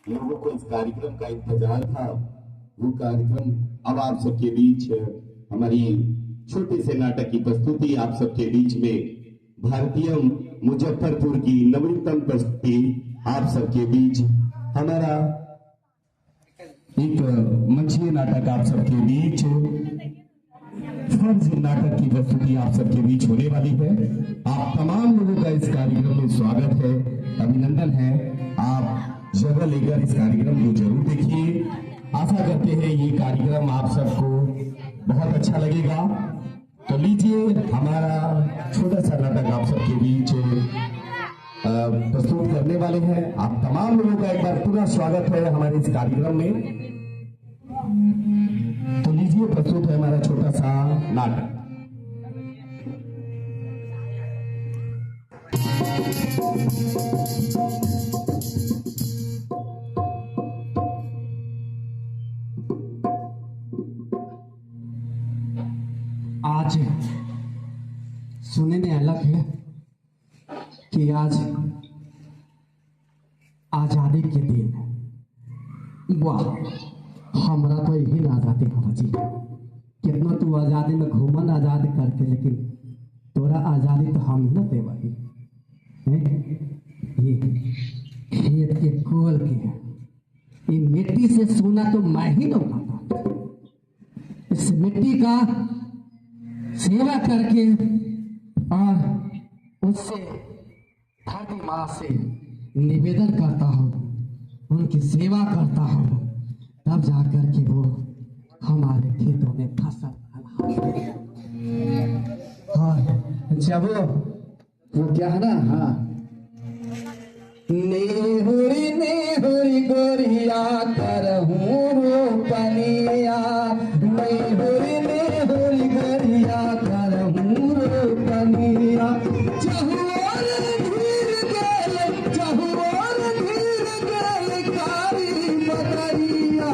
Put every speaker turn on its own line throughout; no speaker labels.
लोगों को इस कार्यक्रम का इंतजार था। वो कार्यक्रम अब आप सबके बीच हमारी छोटे से नाटक की प्रस्तुति आप सबके बीच में भारतीय मुजफ्फरपुर की नवीनतम प्रस्तुति आप सबके बीच हमारा एक मंचीय नाटक आप सबके बीच फर्ज नाटक की प्रस्तुति आप सबके बीच होने वाली है। आप तमाम लोगों का इस कार्यक्रम में स्वागत है, अभिनंदन है। आप जगह लेकर इस कार्यक्रम को जरूर देखिए। आशा करते हैं ये कार्यक्रम आप सबको बहुत अच्छा लगेगा। तो लीजिए हमारा छोटा सा नाटक आप सबके बीच प्रस्तुत करने वाले हैं। आप तमाम लोगों का एक बार पुनः स्वागत है हमारे इस कार्यक्रम में। तो लीजिए प्रस्तुत है हमारा छोटा सा नाटक।
आज सुनने में अलग है कि आज आजादी के दिन। वाह, हमरा तो यही ना आजादी बाबा जी। कितना तू आजादी में घूमन आजाद करके, लेकिन तोरा आजादी तो हम न दे भाई। ये खेत के कोल के ये मिट्टी से सोना तो मैं ही न पाता। इस मिट्टी का सेवा करके और उससे धरती माँ से निवेदन करता हूँ, उनकी सेवा करता हूँ, तब जाकर के वो हमारे खेतों में फसल फलहार। हाँ, जब वो क्या है ना, हाँ, नेहुरी नेहुरी गोरिया करहूँ रोपनिया, नेहुरी नेहुरी गोरिया करहूँ रोपनिया। चहुआर धीर गेल, चहुआर धीर गेल कारी बदरिया,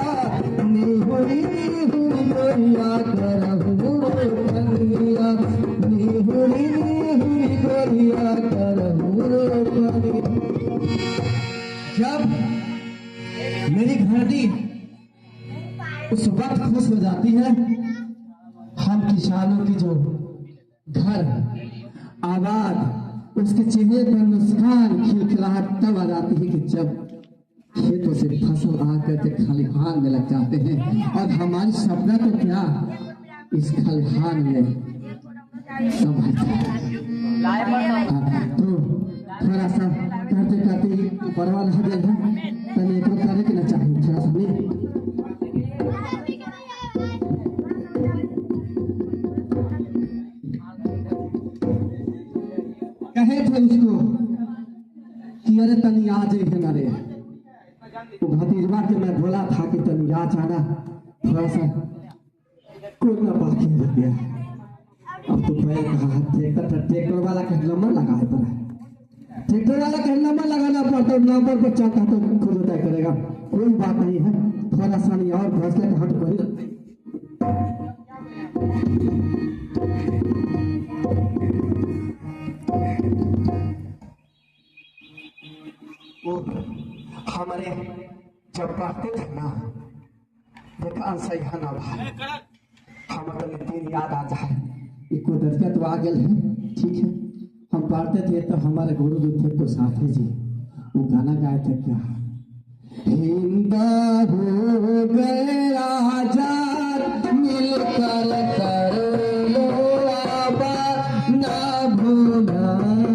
नेहुरी नेहुरी गोरिया करहूँ रोपनिया, नेहुरी नेहुरी गोरिया करहूँ रोपनिया। जब मेरी घरती उस वक्त खुश हो जाती है, हम किसानों की जो घर आबाद, उसके चेहरे पर मुस्कान खिलखिलाहट तब आ जाती है कि जब खेतों से फसल आकर के खलिहान में लग जाते हैं। और हमारी सपना तो क्या, इस खलिहान में सब तो थोड़ा सा करते करते परवा रह गया है, तने एक करे के ना चाहिए थोड़ा सा नहीं। कहे थे उसको कि अरे तनी आ जाए हमारे, तो भतीजवा के मैं बोला था कि तनी आ जाना, थोड़ा सा कोरोना बाकी रह गया। अब तो पैर कहा ट्रैक्टर वाला का नंबर लगा है, पर ट्रैक्टर वाला का नंबर लगाना पड़ता है, नंबर पर चलता तो खुद तय करेगा। कोई बात नहीं है, थोड़ा सा नहीं और फैसले का हट कर हमारे जब पढ़ते थे ना, देखा सही है ना भाई, हम तो दिन याद आ जाए। एक दर्जा तो आ गया है, ठीक है। हम पढ़ते थे तो हमारे गुरु जो थे को साथी जी, वो गाना गाए थे क्या, हिंदा हो गया आजाद मिलकर कर लो आबाद, ना भूलाना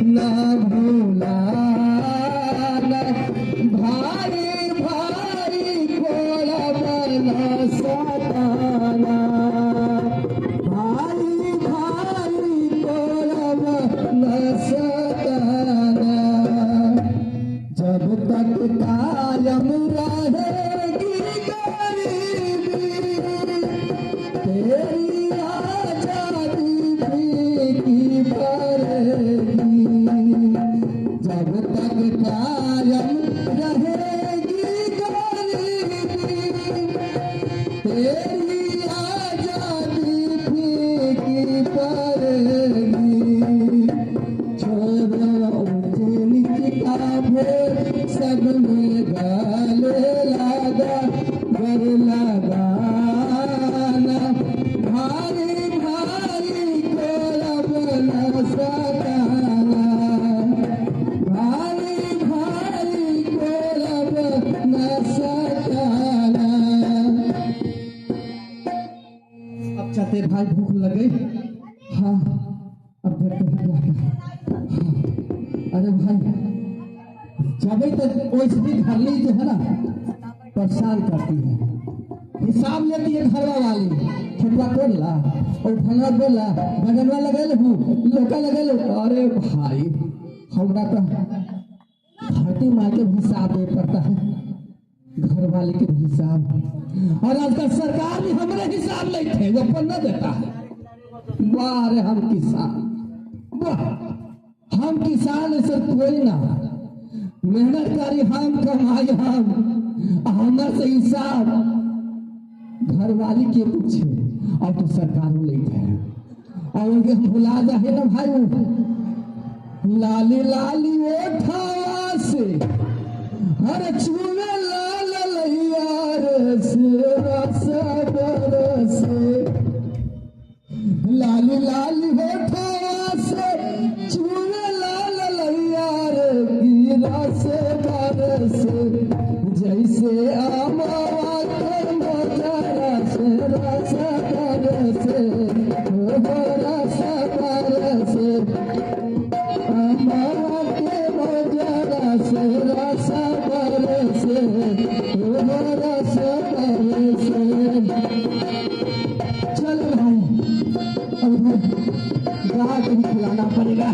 ना भूलाना, भारी भारी घोड़ा बना सताना, भारी भारी घोड़ा बना सताना। जब तक कायम रहेगी गरीबी, तेरी आजादी फीकी पड़ेगी। जब तक कायम रहेगी गरीबी, तेरी आजादी फीकी पड़ेगी। छोड़ो ऊंची नीच का भेद, सब में गले लगा गर लगाना भारी भारी कोलब न सकाना भारी भारी कोलब न सकाना। अब चलते भाई, भूख लग गई। हाँ अब देखते हैं क्या क्या। हाँ, अरे भाई जब तो वैसे भी घर ली जो है ना परेशान करती है, हिसाब लेती है घरवा वाली। खेतवा तोड़ ला और भंगा बोला बगनवा लगे हूँ लोका लगे। अरे भाई हमरा तो घाटी मार के हिसाब दे पड़ता है, घर वाले के हिसाब। और आजकल सरकार भी हमारे हिसाब लेते हैं, वो अपन न देता है। वाह रे हम किसान, वाह हम किसान ऐसे कोई ना मेहनत करी हम कमाई हम हमारे से हिसाब घर वाली के पूछे और तो सरकार लेते हैं। और उनके हम भुला जाए ना भाई, लाली लाली ओठावा से हर चूमे लाल लैयार से रस बरसे लाली लाली ओठावा से चूमे लाल लैयार की रस बरसे जैसे आमावा के मोजा रस रस बरसे रस बरसे आमावा के मोजा रस रस बरसे रस बरसे। चल भाई अब गाय को भी खिलाना पड़ेगा।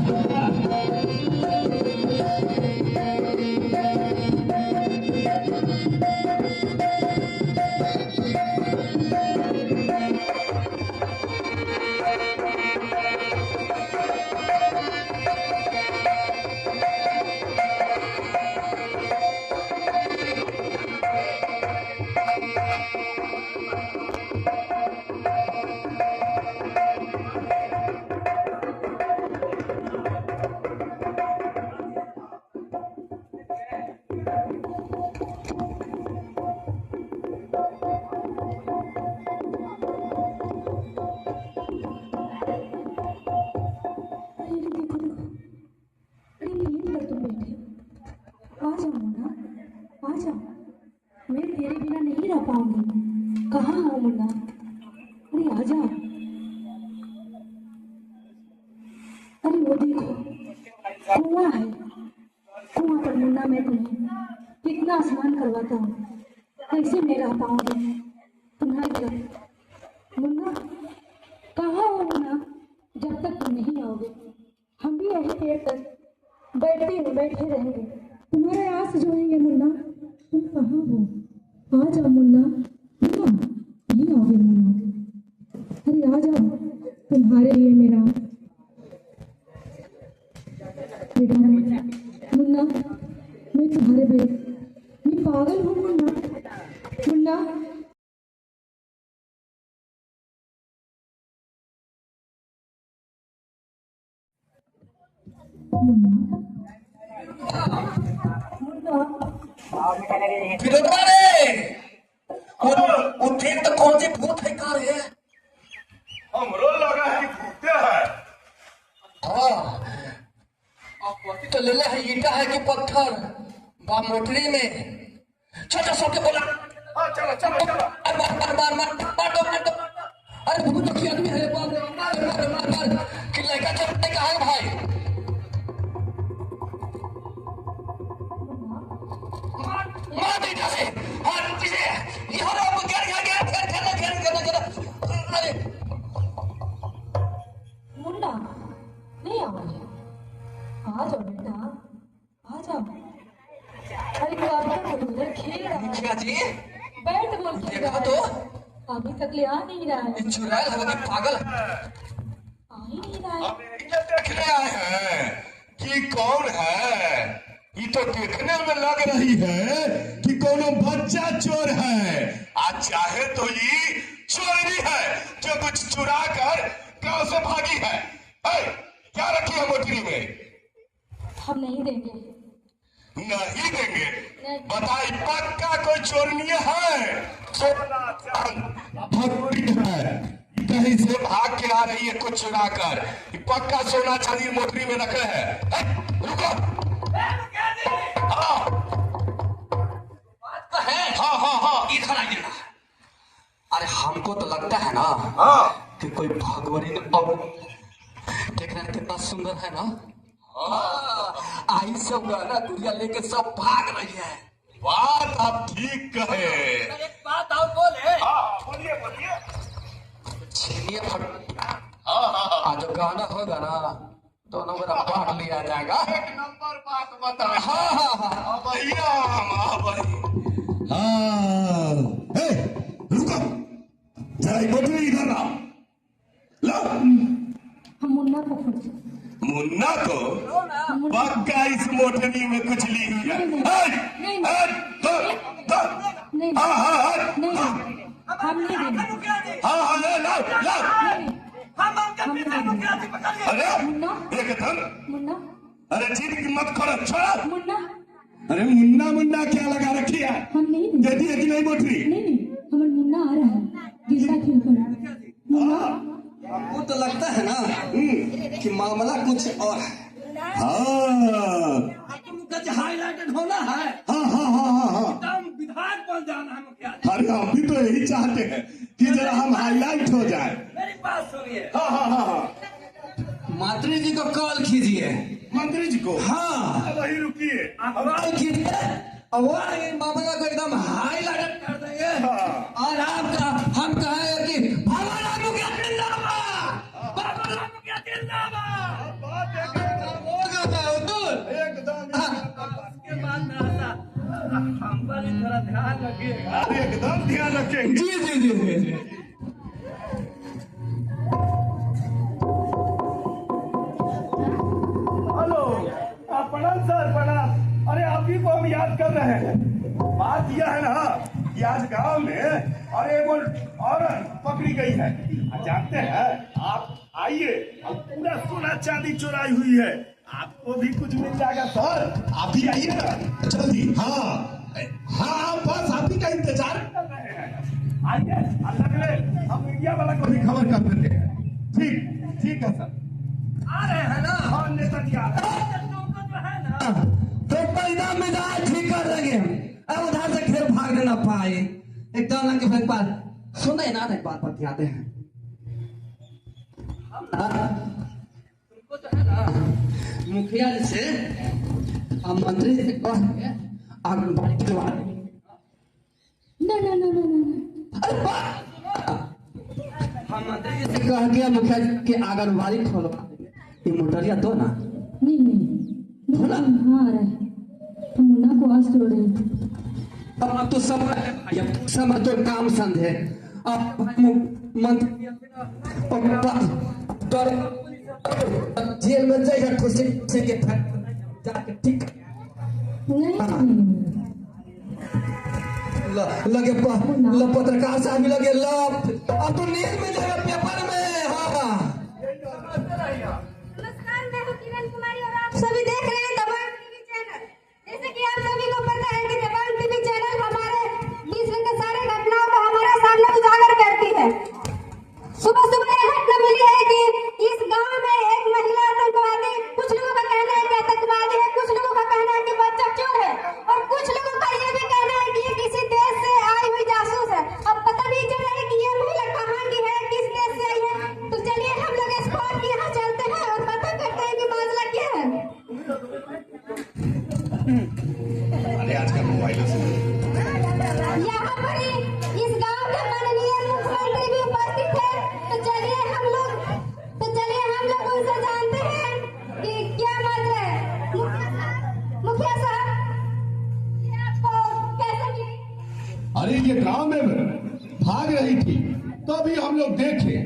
मैं तेरे बिना नहीं रह पाऊंगी। कहाँ हो मुन्ना? अरे आजा। अरे वो देखो कुआं है, कुआं पर मुन्ना मैं तुम्हें कितना स्नान करवाता हूँ, कैसे मैं रह पाऊंगी तुम्हारी तरफ। मुन्ना कहाँ हो मुन्ना? जब तक तुम नहीं आओगे हम भी यही देर तक बैठे रहेंगे, तुम्हारे आस जो है मुन्ना। तुम कहाँ हो? आ जाओ मुन्ना, मुन्ना नहीं आओगे मुन्ना? अरे आ जाओ, तुम्हारे लिए मेरा बेटा मुन्ना, मैं तुम्हारे मैं पागल हूँ मुन्ना। मुन्ना
ठीक तो कौन सी भूत है कार है?
हमरो लगा है कि भूते है।
हाँ तो ले है ईटा है कि पत्थर बा मोटरी में छोटा छोटे बोला।
हाँ चलो चलो चलो।
मार दो। अरे भूत की आदमी है, मार कि लड़का चलने का है भाई। मार दे इधर से। हाँ पीछे यहाँ रो घेर। अरे
मुन्ना नहीं आओगे? आ जाओ बेटा, आ जाओ। अरे तो उधर खेल रहा है।
क्या जी?
बैट बॉल खेल रहा
देखो तो
है, अभी तक ले आ नहीं रहा है।
चुड़ैल है कि पागल?
आ ही नहीं रहा है।
हम ये देखने आए हैं कि कौन है। ये तो देखने में लग रही है कि कोनो बच्चा चोर है। आज चाहे तो ये चोरी है जो कुछ चुरा कर गांव से भागी है। क्या रखी है मोटरी में?
हम नहीं देंगे।
नहीं देंगे बताई पक्का कोई चोरनी है? सोना चांदी है, कहीं से भाग के आ रही है कुछ चुरा कर। पक्का सोना चांदी मोटरी में रखे है। रुको, हाँ हाँ हाँ हाँ,
इधर आइए ना। अरे हमको तो लगता है ना
हाँ
कि कोई भगवानी ने और देख रहे हैं कितना सुंदर है ना। आई सब गाना गुड़िया लेके सब भाग रही है।
बात आप ठीक कहे।
एक बात और बोले।
हाँ बोलिए बोलिए।
छीनिए फट।
हाँ हाँ
आज जो गाना होगा ना दोनों मेरा बांट लिया जाएगा।
एक नंबर बात बता।
हाँ हाँ हाँ
भैया हाँ, हे, रुको, जरा ये मोटरी इधर लाओ। लो,
हम मुन्ना को खोज।
मुन्ना को पक्का इस मोटरी में कुछ ली हुई है।
नहीं, नहीं,
हाँ हाँ हाँ
नहीं, हम नहीं देंगे।
हाँ हाँ ले लाओ लाओ।
हम नहीं देंगे।
अरे
मुन्ना,
एकदम,
मुन्ना,
अरे जीत की मत करो, छोड़ो।
मुन्ना,
अरे मुन्ना मुन्ना क्या लगा रखी है?
हम नहीं देंगे।
दे दी नहीं मोटरी?
नहीं, हमारा मुन्ना आ रहा है गिरना खेल कर। मुन्ना,
हमको तो लगता है ना कि मामला कुछ और है।
हाँ
हाईलाइटेड होना है,
हाँ हाँ हाँ हाँ हाँ।
एकदम विधायक बन जाना है मुखिया जी।
अरे हम भी तो यही चाहते हैं कि जरा हम हाईलाइट हो जाए।
मेरी बात सुनिए।
हाँ हाँ हाँ हाँ।
मंत्री जी को कॉल कीजिए।
मंत्री जी को?
हाँ
वही रुकिए।
कॉल कीजिए और वो आगे मामला को एकदम हाईलाइट कर देंगे। और आपका हम कहेंगे कि भगवान मुखिया जिंदाबाद, भगवान मुखिया जिंदाबाद।
उसके बाद में ऐसा हम पर भी थोड़ा ध्यान रखिएगा।
अरे एकदम ध्यान रखेंगे।
जी जी जी जी जी।
हेलो, प्रणाम सर, प्रणाम। अरे आप ही को हम याद कर रहे हैं। बात यह है ना कि आज गांव में अरे वो औरत पकड़ी गई है। जानते हैं आप, आइए, पूरा सोना चांदी चुराई हुई है। आपको भी कुछ मिल जाएगा सर, आप भी आइए ना जल्दी। हाँ हाँ, बस आप ही का इंतजार कर रहे हैं। आइए, अगले हम मीडिया वाला को भी खबर कर देते हैं। ठीक ठीक है सर।
आ रहे हैं ना।
हाँ नेताजी आ रहे हैं।
जो है ना,
तो पैदा मिजाज ठीक कर लगे। अब उधर से फिर भाग ना पाए। एकदम ना कि फिर बात सुने ना, एक बात बतियाते हैं।
तुमको जो है ना
मुखिया जी से हम मंत्री जी से कह के आंगनबाड़ी खुलवा देंगे।
ना,
अरे वाह! हम मंत्री जी से कह के मुखिया जी के आंगनबाड़ी खुलवा देंगे। ये मोटरिया दो ना।
नहीं,
बोला?
हाँ आ रहा है। तो मुन्ना को आज तोड़ रहे हैं।
अब तो सब समय तो काम समझे। अब मंत्री जेल में जाएगा खुशी से के जाके ठीक
नहीं,
लगे पत्रकार साहब भी लगे अब तो न्यूज में जाएगा, पेपर में। हाँ
नमस्कार, मैं हूँ किरण कुमारी और आप सभी देख रहे हैं दबंग टीवी चैनल। जैसे कि आप सभी को पता है कि दबंग टीवी चैनल हमारे बीच में के सारे घटनाओं को हमारे सामने उजागर करती है। सुबह सुबह यह घटना मिली है कि इस गांव में एक महिला आतंकवादी, कुछ लोगों का कहना है कि आतंकवादी है, कुछ लोगों का कहना है कि बच्चा चोर है, और कुछ लोगों का यह भी कहना है कि ये किसी देश से आई हुई जासूस है। अब पता नहीं चल रहा है कि ये महिला कहाँ की है, किस देश से आई है। तो चलिए हम लोग स्पॉट की यहाँ चलते हैं और पता करते हैं कि मामला क्या है।
अरे आजकल मोबाइलों से
यहाँ पर ही इस गांव के माननीय मुख्यमंत्री भी उपस्थित है। तो चलिए हम लोग उनसे जानते हैं कि क्या मसला है। मुखिया साहब, ये आपको कैसे मिली?
अरे ये गांव में भाग रही थी तो अभी हम लोग देखे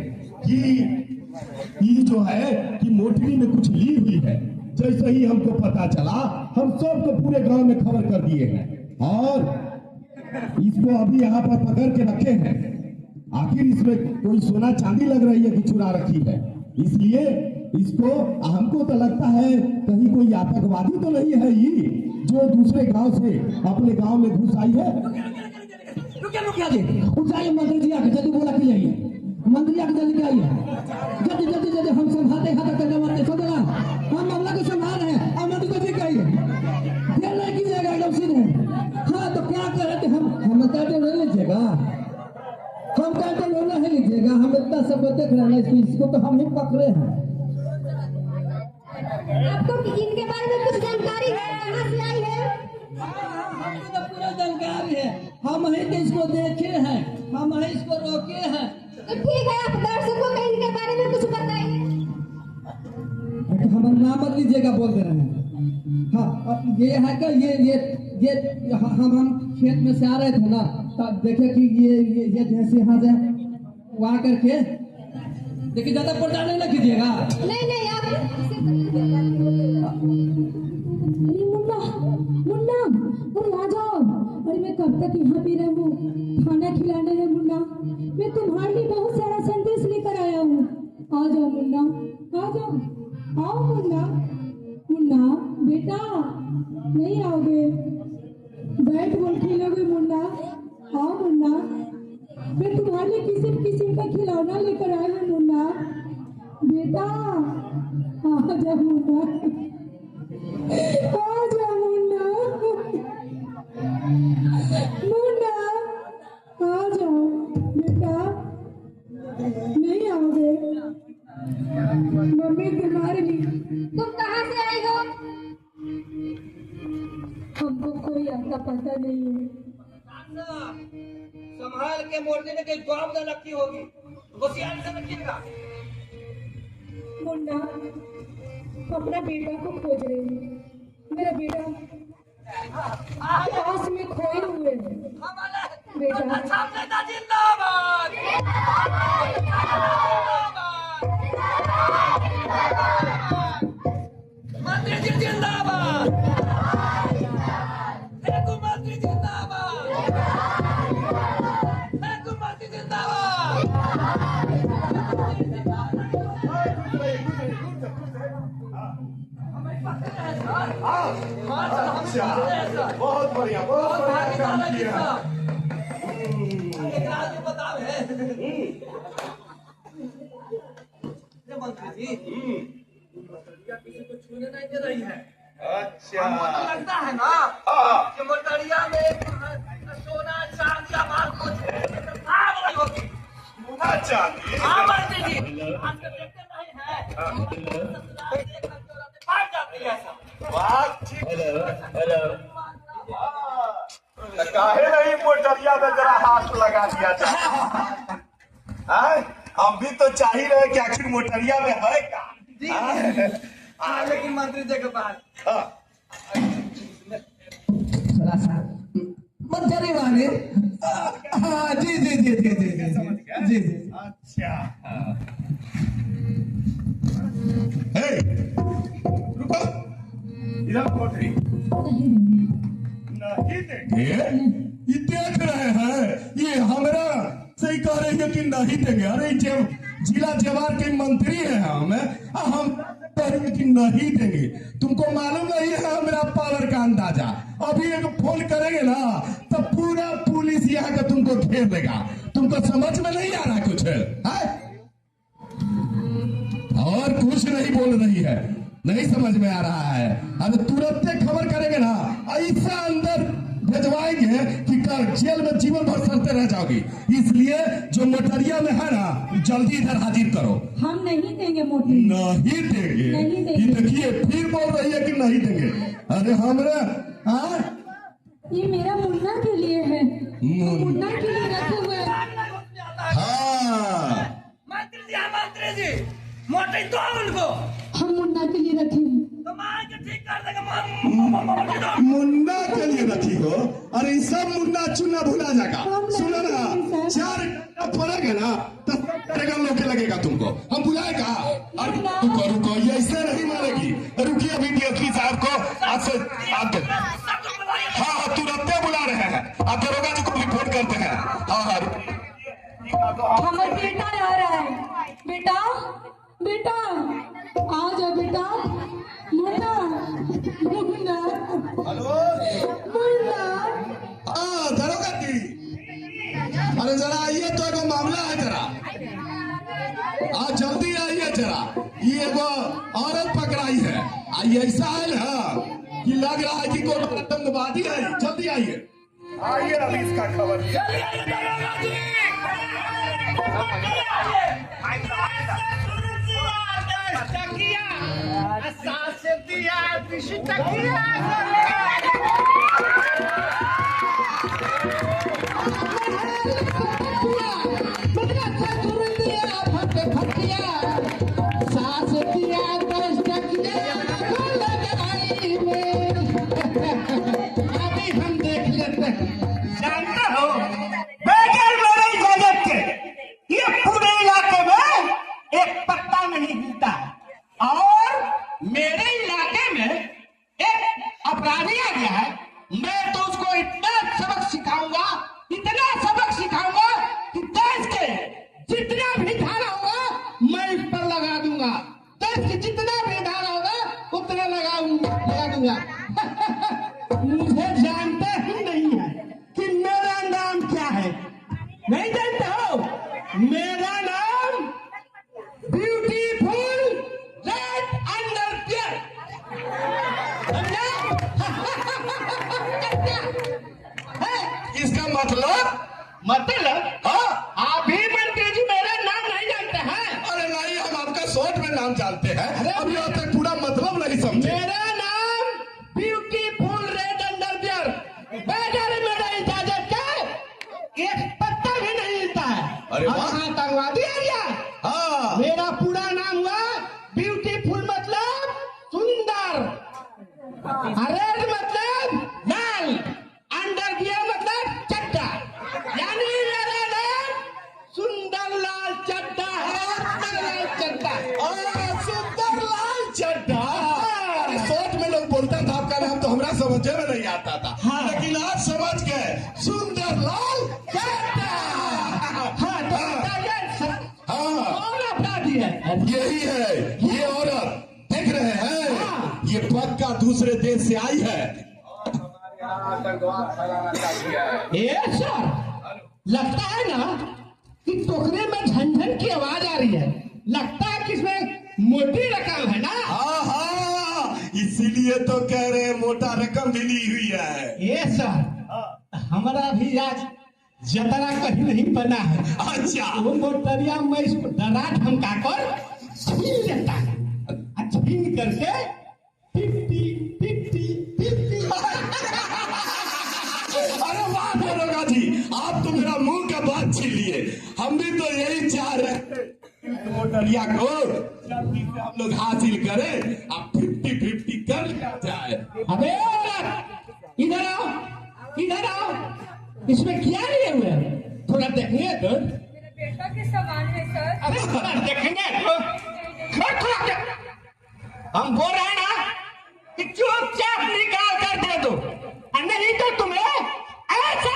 कि ये जो है कि मोटरी में कुछ ली हुई है। जैसे ही हमको पता चला हम सबको पूरे गांव में खबर कर दिए हैं और इसको अभी यहाँ पर पकड़ के रखे हैं। आखिर इसमें कोई सोना चांदी लग रही है कि चुरा रखी है, इसलिए इसको हमको तो लगता है कहीं कोई आतंकवादी तो नहीं है ये।
जो दूसरे गांव से अपने गांव में घुस आई है।
रुकिए मुखिया जी, उठाइए मंत्री जी आके जल्दी बोला कि आइए, मंत्री आके जल्दी आइए, जल्दी जल्दी जल्दी। हम संभालते हाथ करने वाले समझ रहा, हम मामला को संभाल रहे हैं। और मंत्री को जी कहिए देर नहीं कीजिएगा, एकदम सीधे। हाँ तो क्या करें कि हम कहते नहीं लीजिएगा, हम कहते नहीं लीजिएगा। हम इतना सब देख रहे हैं, इसको तो हम ही पकड़े हैं।
आपको इनके बारे में कुछ जानकारी है? कहाँ से आई है?
हमको तो पूरा जानकारी है, हम ही तो इसको देखे हैं, हम ही इसको रोके हैं।
तो ठीक है, आप दर्शकों को इनके बारे में कुछ बताइए।
हमारा नाम मत लीजिएगा, बोल दे रहे हैं। हाँ अब ये है कि ये हम खेत में से आ रहे थे ना, तब देखे कि ये जैसे यहाँ से वहाँ करके देखिए, ज्यादा पर्दा नहीं ना कीजिएगा।
नहीं आप
मुन्ना मुन्ना, अरे आ जाओ। अरे मैं कब तक यहाँ पे रहूँ, खाना खिलाना है मुन्ना। मैं तुम्हारे लिए बहुत सारा संदेश लेकर आया हूँ। आ जाओ मुन्ना, आ जाओ। आओ मुन्ना। मुन्ना बेटा, नहीं आओगे? बैट बॉल खेलोगे मुन्ना? आओ मुन्ना, मैं तुम्हारे लिए किसी किस्म का खिलौना लेकर आया हूँ मुन्ना। बेटा आ जाओ मुन्ना, आ जाओ मुन्ना। मुन्ना आ जाओ बेटा, नहीं आओगे? मम्मी तुम्हारे लिए।
तुम कहाँ से आई हो?
हमको कोई आता पता नहीं है।
संभाल के मोड़ने में कहीं बॉम्ब न रखी होगी, होशियारी से रखिएगा।
मुन्ना अपना बेटा को खोज रही हूँ। मेरा बेटा आकाश में खोए हुए हैं। बेटा
सामने जिंदाबाद, मंत्री जी जिंदाबाद, मंत्री जिंदाबाद, मंत्री जिंदाबाद।
बहुत बढ़िया, बहुत बढ़िया काम किया।
बताओ है मंत्री जी, किसी को छूने नहीं दे रही है।
अच्छा,
हमको तो लगता है ना कि मोटरिया में सोना चांदी माल कुछ भाग रही होगी।
चांदी।
हाँ मंत्री जी, आपको देखते नहीं है, भाग जाती है सब।
बात ठीक। काहे नहीं मोटरिया में जरा हाथ लगा दिया जाए? हम भी तो चाह ही रहे कि आखिर मोटरिया में है क्या?
लेकिन मंत्री जी के पास
थोड़ा सा मत जाने वाले। हाँ जी जी जी जी जी जी जी जी।
अच्छा, रुको, इधर मोटरी नहीं देंगे। ये देख रहे हैं, ये हमरा सही कह रहे हैं कि नहीं देंगे। अरे जिला जवार के मंत्री हैं हम कह रहे हैं कि नहीं देंगे। तुमको मालूम नहीं है मेरा पावर का अंदाजा। अभी एक फोन करेंगे ना तो पूरा पुलिस यहाँ का तुमको घेर देगा। तुमको समझ में नहीं आ रहा कुछ है? और कुछ नहीं बोल रही है, नहीं समझ में आ रहा है। अब तुरंत खबर करेंगे ना, ऐसा अंदर भेजवाएंगे कि कल जेल में जीवन भर सड़ते रह जाओगी। इसलिए जो मोटरिया में है ना, जल्दी इधर हाजिर करो।
हम नहीं देंगे मोटी।
नहीं देंगे?
नहीं देंगे।
ये देखिए फिर बोल रही है कि नहीं देंगे। अरे हमारा
ये मेरा मुन्ना के लिए है, मुन्ना के लिए रखे हुए हैं।
हाँ
मंत्री जी मोटी दो उनको,
हम मुन्ना के लिए रखे हैं।
तो मार के ठीक कर देगा।
मुन्ना के लिए रखी हो? अरे सब मुन्ना चुना भुला जाएगा। सुनो ना, 4 घंटा पड़ेगा ना तो लोग के लगेगा तुमको। हम बुलाएगा। अरे रुको रुको, ये ऐसे नहीं मारेगी। रुकिए अभी डीएसपी साहब को आपसे हाँ तुरंत बुला रहे हैं। आप दरोगा जी को भी फोन करते हैं। हाँ
हमारा बेटा आ रहा है। बेटा बेटा आ जाओ बेटा। मुन्ना मुन्ना।
हेलो ये वो औरत पकड़ाई है। ये ऐसा है ना कि लग रहा है कि कोई आतंकवादी है। जल्दी आइए, आइए अभी इसका खबर।
जानते हो, बगैर मेरे इजाजत के ये पूरे इलाके में एक पत्ता नहीं हिलता। और मेरे इलाके में एक अपराधी आ गया है, मैं तो उसको इतना सबक सिखाऊंगा, इतना सबक सिखाऊंगा कि देश के जितना भी धारा होगा मैं इस पर लगा दूंगा। देश के जितना भी धारा होगा उतना लगा दूंगा। मुझे जानते ही नहीं है कि मेरा नाम क्या है। नहीं जानते हो, मेरा नाम ब्यूटीफुल रेड अंडरवियर।
इसका मतलब हाँ,
आप ही मंत्री जी मेरा नाम नहीं जानते हैं?
अरे नहीं, हम आपका शॉर्ट में नाम जानते हैं। अभी अब तक पूरा मतलब नहीं समझे।
मेरा नाम ब्यूटीफुल रेड अंडरवियर। बगैर मेरे इजाजत के एक पत्ता भी नहीं हिलता है।
अरे वाह।
आतंकवादी आ गया।
हाँ,
मेरा पूरा नाम हुआ ब्यूटीफुल मतलब सुंदर, रेड मतलब लाल, अंडरवियर मतलब चड्डा। यानी मेरा नाम सुंदर लाल चड्डा है। लाल चड्डा,
सुंदर लाल चड्ढा। शॉर्ट में लोग बोलता था आपका नाम, तो हमरा समझे में नहीं आता था।
हाँ।
लेकिन आज समझ गए, सुंदर लाल चड्ढा।
हाँ, तो बताइए सर,
हाँ,
कौन अपराधी है?
यही है ये औरत, देख रहे हैं?
हाँ।
ये पक्का दूसरे देश से आई है।
ये सर, लगता है ना कि टोकरे में झनझन की आवाज आ रही है। लगता है कि इसमें मोटी रकम है ना।
हाँ हाँ, इसीलिए तो कह रहे हैं मोटा रकम मिली हुई है।
ये सर, हमारा भी आज जतरा कहीं नहीं बना है।
अच्छा,
वो मोटरिया में इसको डरा धमका कर छीन लेता है। छीन करके 50-50-50।
अरे वाह दरोगा जी, आप तो मेरा मुंह का बात छीन लिए। हम भी तो यही चाह रहे हैं मोटरिया को जल्दी से हम लोग हासिल करें, अब 50-50 कर लिया जाए।
अबे इधर आओ, इधर आओ। इसमें क्या लिए हुए हैं? थोड़ा देखेंगे तो।
मेरे बेटा के सामान है सर।
अरे थोड़ा देखेंगे तो। हम बोल रहे हैं ना कि चुपचाप निकाल कर दे दो, नहीं तो तुम्हें ऐसा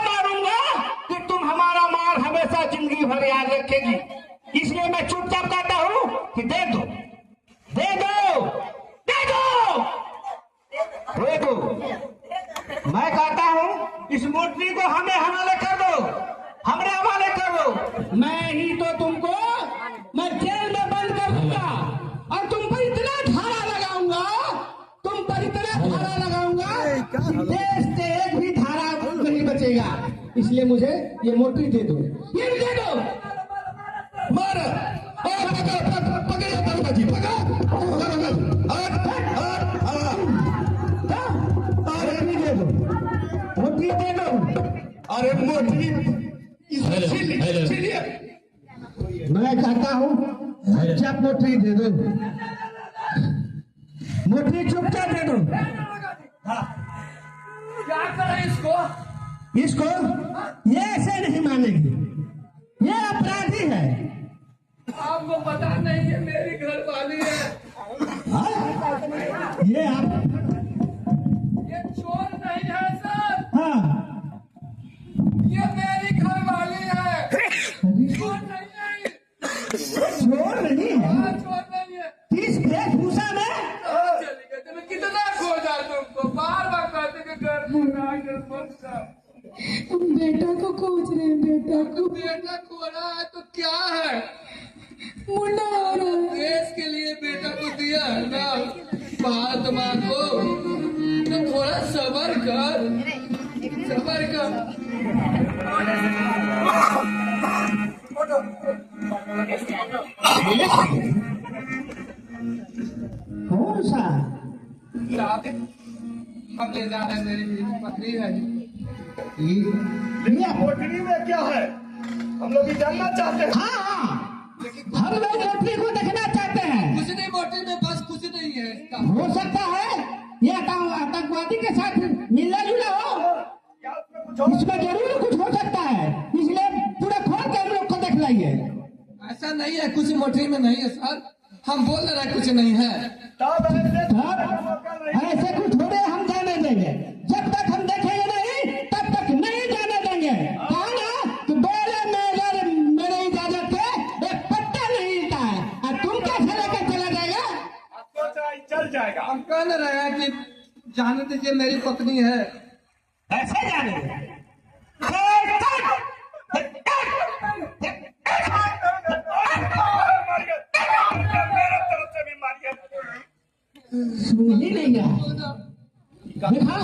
मारूंगा कि तुम हमारा मार हमेशा जिंदगी भर याद रखेगी। इसलिए मैं चुपचाप कहता हूँ कि दे दो, दे दो, दे दो, दे दो। मैं कहता हूँ इस मूर्ति को हमें हवाले कर दो, हमरे हवाले कर दो। मैं ही तो तुमको मैं जेल में बंद कर दूंगा और तुम पर इतना धारा लगाऊंगा, तुम पर इतना धारा लगाऊंगा कि देश से एक भी धारा नहीं बचेगा। इसलिए मुझे ये मूर्ति दे दो, ये दे दो।
मार, पकड़िए दरोगा जी,
मूर्ति दे दो, मूर्ति दे दो।
अरे मोटी, छीनिए।
मैं कहता हूँ चुपचाप मोटी दे दो, मोटी चुपचाप दे दो।
क्या करें इसको?
इसको ये ऐसे नहीं मानेगी, ये अपराधी है।
आपको पता नहीं है मेरी घर वाली है।
हाँ? ये आप
ये चोर नहीं है सर,
हाँ,
ये मेरी घर वाली है। चोर नहीं है,
चोर नहीं है।
चोर नहीं है।
इस वेशभूषा में
चली गई तुम्हें कितना खोजा तुमको, बार बार कहते कि घर मत जाओ।
हम बेटा को खोज रहे हैं, बेटा को।
बेटा खो रहा है तो क्या है?
मुंडा हो रहा है।
देश के लिए बेटा को दिया है ना भारत माँ को, तो थोड़ा सबर कर, सबर कर।
कौन सा?
साहब, हम ले जा रहे हैं, मेरी पत्नी है।
ये
कोठरी में क्या है हम लोग भी जानना चाहते हैं।
हाँ, हम लोग लड़की को देखना चाहते हैं।
कुछ नहीं मोटे में, बस कुछ नहीं है इसका।
हो सकता है ये आतंकवादी के साथ मिलना जुला हो,
क्या उसमें कुछ और?
इसमें जरूर कुछ हो सकता है, इसलिए पूरा खोल के हम लोग को देख लाइए।
ऐसा नहीं है, कुछ मोटे में नहीं है सर, हम बोल रहे हैं कुछ नहीं है।
तब
ऐसे कुछ थोड़े हम जाने देंगे, जब तक हम देखेंगे नहीं तब तक नहीं जाने देंगे। कहा ना कि बोले मेरे इजाजत के एक पत्ता नहीं हिलता है, और तुम कैसे लेकर चला जाएगा?
चल जाएगा।
हम कह नहीं रहे हैं कि जाने दीजिए, मेरी पत्नी है।
ऐसे जाने सुन ही नहीं है। देखा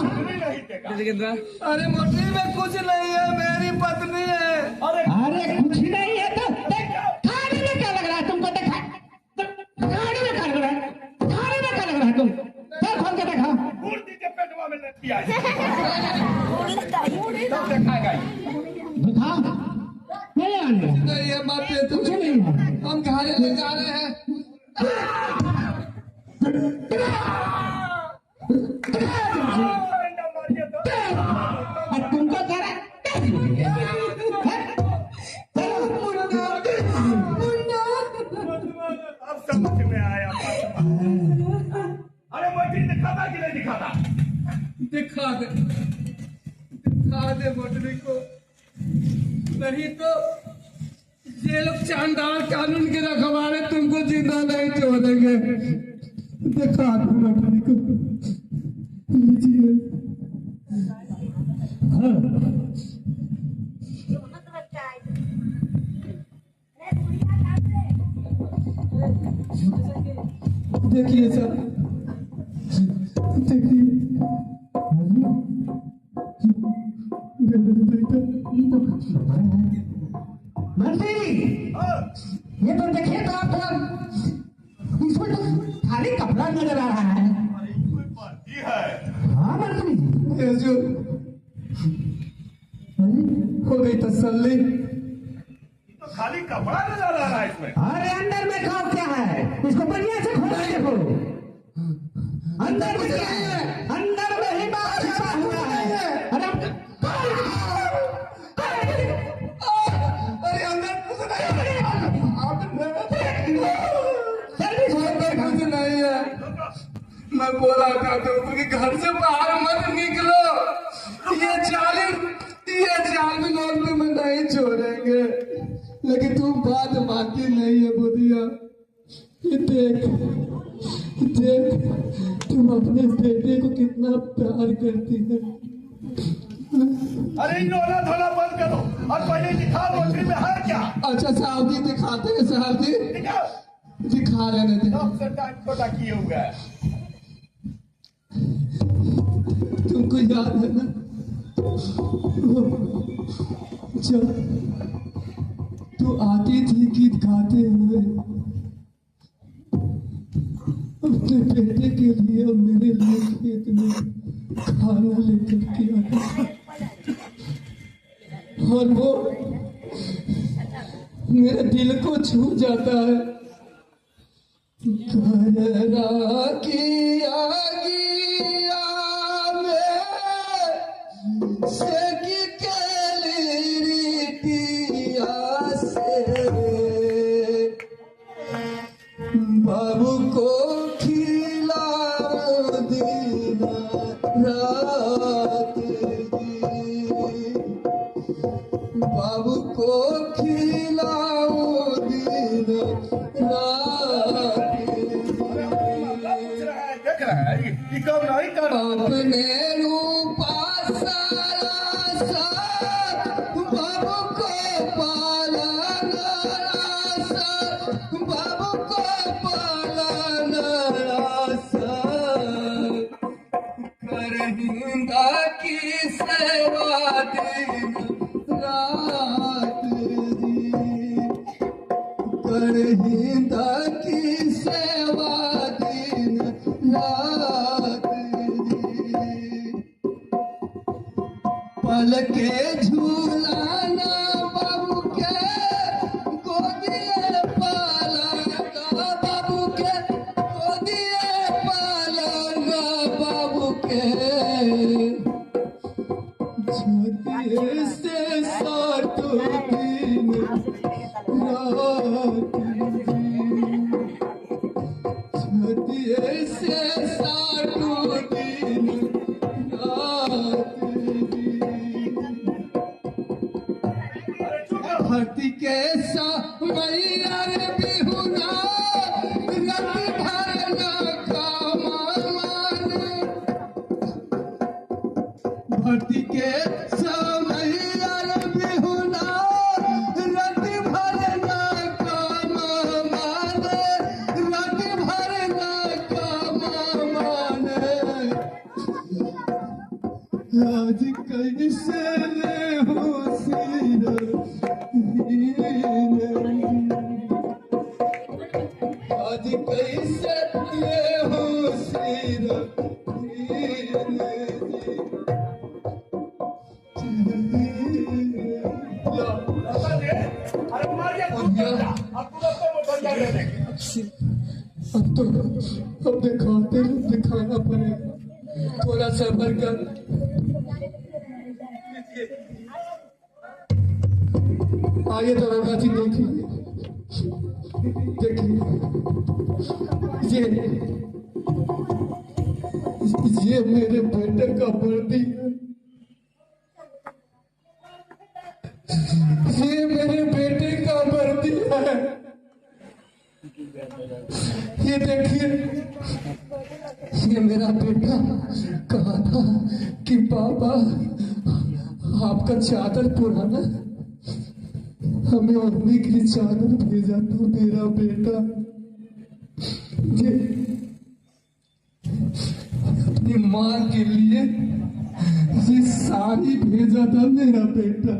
अरे मोटी में कुछ नहीं है, मेरी पत्नी है।
अरे कुछ ही नहीं है तो खाने में क्या लग रहा है तुमको? देखा खाने में क्या लग रहा है? खाने में क्या लग रहा है? तुम सर खोल के देखा।
पेटवा में लटकी आई।
देखा नहीं आने
नहीं है माते,
कुछ नहीं है।
हम घर ले जा रहे हैं।
तुमको कह रहा
अब समझ में आया। अरे मोटी दिखाता कि नहीं दिखाता?
दिखा दे मोटरी को, नहीं तो ये लोग शानदार कानून के रखवाले तुमको जिंदा नहीं छोड़ेंगे। दिखा दो मोटरी को, लीजिए। देखिए सर, देखिए
मंत्री, ये तो देखिए तो आप इसमें तो खाली कपड़ा नजर आ रहा है।
ये है।
हाँ मंत्री जी,
ये जो हो गई तसल्ली।
तो खाली कपड़ा नजर आ रहा है इसमें।
अरे अंदर में खाओ क्या है? इसको बढ़िया से खोल के देखो। अंदर में क्या है? अंदर में ही बात छिपा हुआ है। अरे
अरे अंदर कुछ नहीं है, कुछ नहीं है। मैं बोला करता हूँ कि घर से बाहर मत निकलो, ये जालिम लोग तुम्हें नहीं छोड़ेंगे। लेकिन तुम बात मानती नहीं है बुधिया। ये देख तुम अपने बेटे को कितना प्यार करती है।
अरे रोना धोना बंद करो और पहले दिखा मोटरी में है क्या?
अच्छा साहब जी दिखाते हैं, साहब जी
दिखाओ।
दिखा लेने दे।
सबसे टाइम छोटा किए हुआ है।
तुमको याद है ना जब तू आती थी गीत गाते हुए अपने बेटे के लिए और मेरे लिए खेत में खाना लेकर के आती थी, और वो मेरे दिल को छू जाता है। घरा की आगिया में सेकी केली रीतिया से बाबू को खिलाओ दिन रात जी, बाबू को खिलाओ दिन रात।
देख रहा है ये कब नहीं कर रहा।
अपने रूपा सारा साथ बाबू को पाला साथ हिंदा की सेवा दिन रात जी, कर हिंदा की सेवा दिन रात जी, पल के झूलाना बाबू के गोदिए पालना, बाबू के गोदिए पालना, बाबू के छाती से सातों दिन रात जी, छाती से सातों दिन रात जी, धरती के मैया रे बिहुना रति भरना कामान, धरती के मैया रे बिहुना रति भरना कामान, रति भरना कामान, आज कैसे रे हो सिर आज कैसे ये हो सिर अब दिखाना पड़ेगा, थोड़ा सब्र कर। आइए तो रंगा जी देखिए, ये मेरे बेटे का वर्दी है, ये मेरे बेटे का वर्दी है। ये देखिए, ये मेरा बेटा कहा था कि पापा आपका चादर पुराना, हमें ओढ़ने के लिए चादर भेजा तो मेरा बेटा ये अपनी माँ के लिए ये साड़ी भेजा था मेरा बेटा।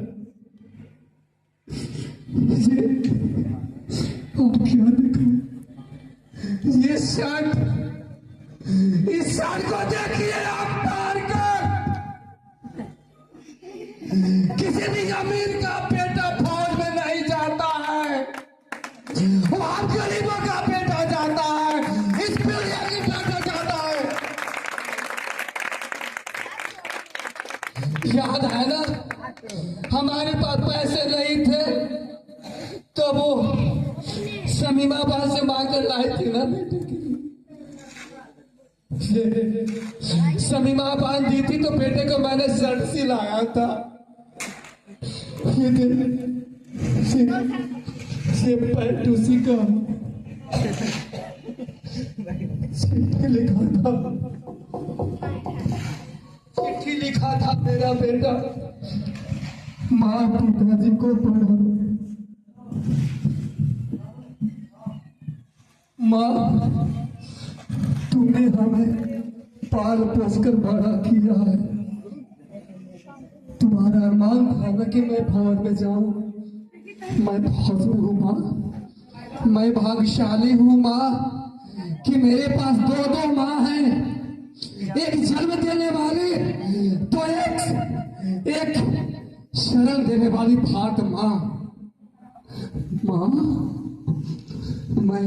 ये अब क्या देखो, ये शर्ट, इस शर्ट को देखिए आप तार कर, किसी भी अमीर का बेटा फौज में नहीं जाता है, वहां गरीबों का बेटा जाता है, इस पीढ़िया की बेटा जाता है। याद है ना, हमारे पास पैसे नहीं थे तो वो शमीमा बात से मांगकर लाई थी ना बेटे के लिए, शमीमा बांध दी थी तो बेटे को मैंने शर्ट सिलाया था। ये पैंट उसी का चिट्ठी लिखा था मेरा बेटा, माँ पिताजी को पढ़ो, माँ तुमने हमें पाल पोस कर बड़ा किया है, तुम्हारा अरमान था ना कि मैं फौज में जाऊं, मैं फौज में हूँ माँ, मैं भाग्यशाली हूँ माँ कि मेरे पास दो माँ हैं, एक जन्म देने वाली तो एक शरण देने वाली भात माँ। माँ मैं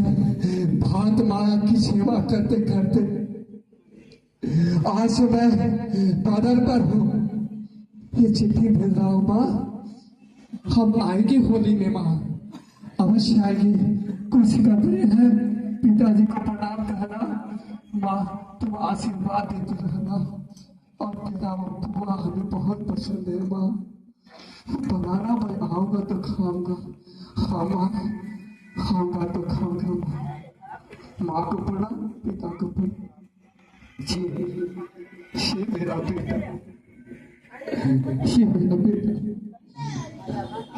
भात माँ की सेवा करते करते आज मैं बॉर्डर पर हूँ, ये चिट्ठी भेज रहा हूँ माँ, हम आएंगे होली में माँ, अवश्य आएंगे, कुछ कपड़े हैं, पिताजी को प्रणाम कहना, माँ तुम आशीर्वाद देते रहना, और पिता बुआ हमें बहुत पसंद है माँ, बनाना मैं आऊंगा तो खाऊंगा, हाँ माँ खाऊंगा तो खाऊंगा माँ, माँ को पढ़ा पिता को पढ़ा, जी ये मेरा बेटा, ये मेरा बेटा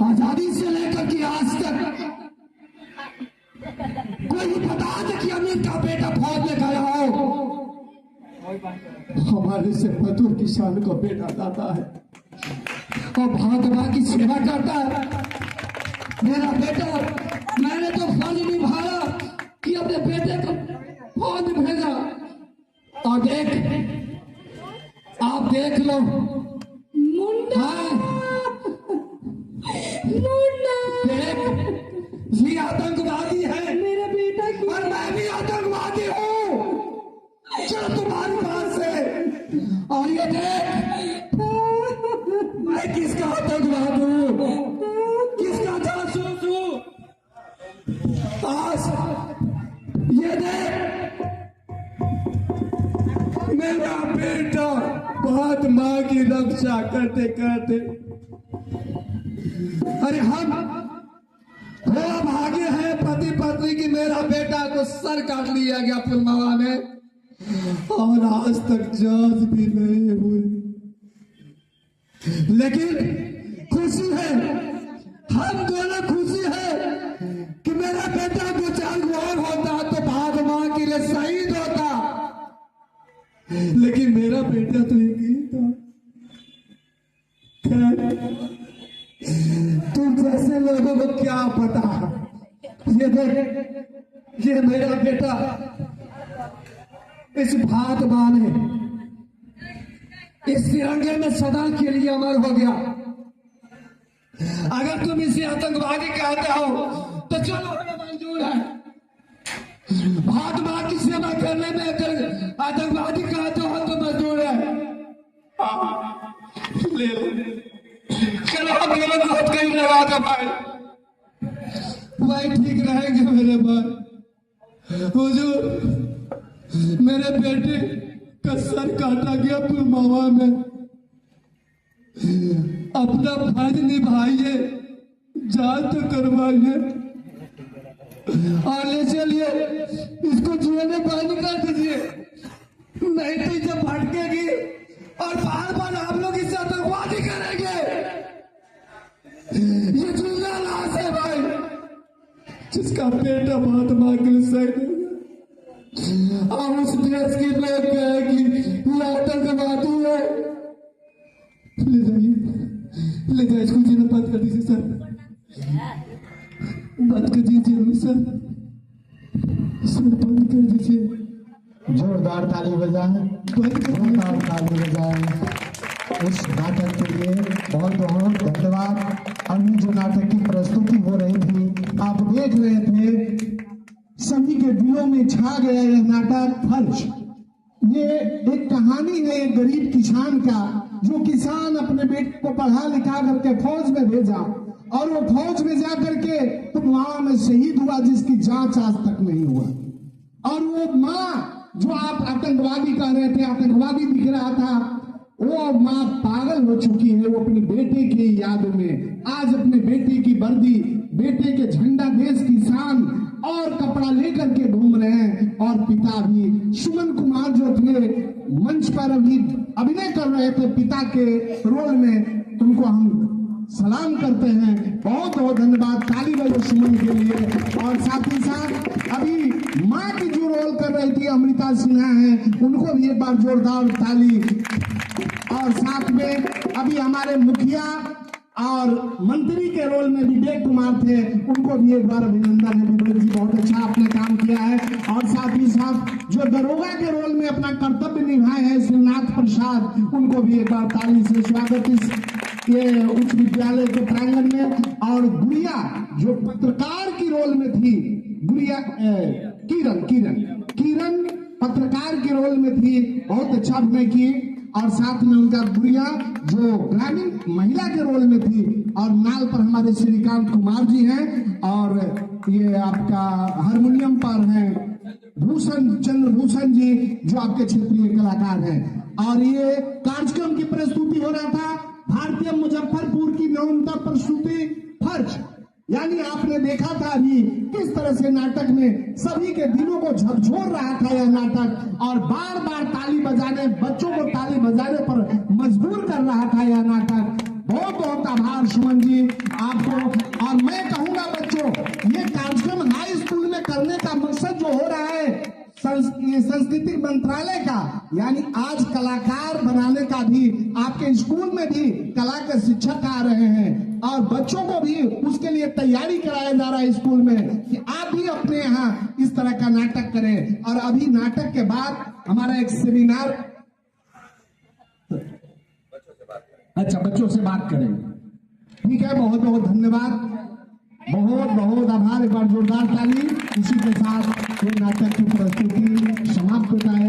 आजादी से लेकर के आज तक कोई भी बता दे कि अमीर का बेटा फौज में गया हो,
हमारे से मजदूर किसान को बेटा लाता है और भागवा की सेवा करता है। मेरा बेटा, मैंने तो फर्ज निभाया कि अपने बेटे को फौज भेजा। और देख, आप देख लो,
मुन्ना, मुन्ना,
देख, ये आतंकवादी है
मेरा बेटा क्यों?
और मैं भी आतंकवादी हूँ। चलो तुम्हारी बात से। और ये देख, मैं किसका आतंकवाद हूँ, किसका जासूस हूँ। आज ये देख, मेरा बेटा बहुत माँ की रक्षा करते करते, अरे हम थोड़ा भागे हैं पति पत्नी की, मेरा बेटा को सर काट लिया गया पुलवामा में और आज तक जांच भी नहीं हुई। लेकिन खुशी है, हम दोनों खुशी है कि मेरा बेटा दो चार और होता तो भाग मां के लिए शहीद होता, लेकिन मेरा बेटा तो एक ही था। तुम जैसे लोगों को क्या पता, ये देख, ये मेरा बेटा इस भात माने, इस तिरंगे में सदा के लिए अमर हो गया। अगर तुम इसे आतंकवादी कहते हो तो चलो, हमें मंजूर है। भात मां की सेवा करने में अगर आतंकवादी कहते हो तो मंजूर है। ले लो, चलो हम लोग बहुत कहीं लगा था भाई, वही ठीक रहेंगे मेरे भाई। हुजूर, मेरे बेटे का सर काटा गया पुलवामा में, अपना फर्ज निभाइए, जांच तो करवाइए और ले चलिए, इसको जुए में बंद कर दीजिए, नहीं तो इसे भटकेगी और बार बार आप लोग इसे आतंकवादी करेंगे। ये जुआ लाश है भाई, जिसका बेटा महात्मा के लिए शहीद हो गया और उस देश के लोग कहे कि ये आतंकवादी है। ले जाइए, ले जाइए, इसको जीना बंद कर दीजिए सर, बंद कर दीजिए सर, सर बंद कर दीजिए।
जोरदार ताली बजाएं, जोरदार ताली बजाएं उस नाटक के लिए। बहुत बहुत धन्यवाद। अभी जो नाटक की प्रस्तुति हो रही थी, आप देख रहे थे, सभी के दिलों में छा गया यह नाटक फर्ज। ये एक कहानी है एक गरीब किसान का, जो किसान अपने बेटे को पढ़ा लिखा करके फौज में भेजा और वो फौज में जा करके पुलवामा में शहीद हुआ, जिसकी जांच आज तक नहीं हुआ। और वो माँ जो आप आतंकवादी कह रहे थे, आतंकवादी दिख रहा था, वो माँ पागल हो चुकी है। वो अपने बेटे की याद में आज अपने बेटे की वर्दी, बेटे के झंडा, देश किसान और कपड़ा लेकर के घूम रहे हैं। और पिता भी, सुमन कुमार जो थे मंच पर अभी अभिनय कर रहे थे पिता के रोल में, उनको हम सलाम करते हैं। बहुत बहुत धन्यवाद, ताली बजाओ सुमन के लिए। और साथ ही साथ अभी माँ की जो रोल कर रही थी अमृता सिन्हा है, उनको भी एक बार जोरदार ताली। और साथ में अभी हमारे मुखिया और मंत्री के रोल में विवेक कुमार थे, उनको भी एक बार अभिनंदन है। विवेक जी बहुत अच्छा आपने काम किया है। और साथ ही साथ जो दरोगा के रोल में अपना कर्तव्य निभाए हैं श्रीनाथ प्रसाद, उनको भी एक बार ताली से स्वागत इस ये उच्च विद्यालय के प्रांगण में। और गुड़िया जो पत्रकार की रोल में थी, गुड़िया किरण पत्रकार के रोल में थी, बहुत अच्छा अभिनय की। और साथ में उनका गुड़िया जो ग्रामीण महिला के रोल में थी। और नाल पर हमारे श्रीकांत कुमार जी हैं, और ये आपका हारमोनियम पर हैं चंद्रभूषण जी, जो आपके क्षेत्रीय कलाकार हैं। और ये कार्यक्रम की प्रस्तुति हो रहा था भारतीय मुजफ्फरपुर की नवमता प्रस्तुति फर्ज, यानी आपने देखा था अभी किस तरह से नाटक में सभी के दिलों को झकझोर रहा था यह नाटक, और बार बार ताली बजाने, बच्चों को ताली बजाने पर मजबूर कर रहा था यह नाटक। बहुत बहुत आभार सुमन जी आपको। और मैं कहूंगा बच्चों, ये कार्यक्रम हाई स्कूल में करने का मकसद जो हो रहा है ये सांस्कृतिक मंत्रालय का यानी आज कलाकार बनाने का भी आपके स्कूल में भी कला के शिक्षक आ रहे हैं और बच्चों को भी उसके लिए तैयारी कराया जा रहा है स्कूल में कि आप भी अपने यहाँ इस तरह का नाटक करें। और अभी नाटक के बाद हमारा एक सेमिनार, अच्छा बच्चों से बात करें, ठीक है। बहुत बहुत धन्यवाद, बहुत बहुत आभार, एक बार जोरदार ताली। इसी के साथ ये नाटक की प्रस्तुति समाप्त होता है।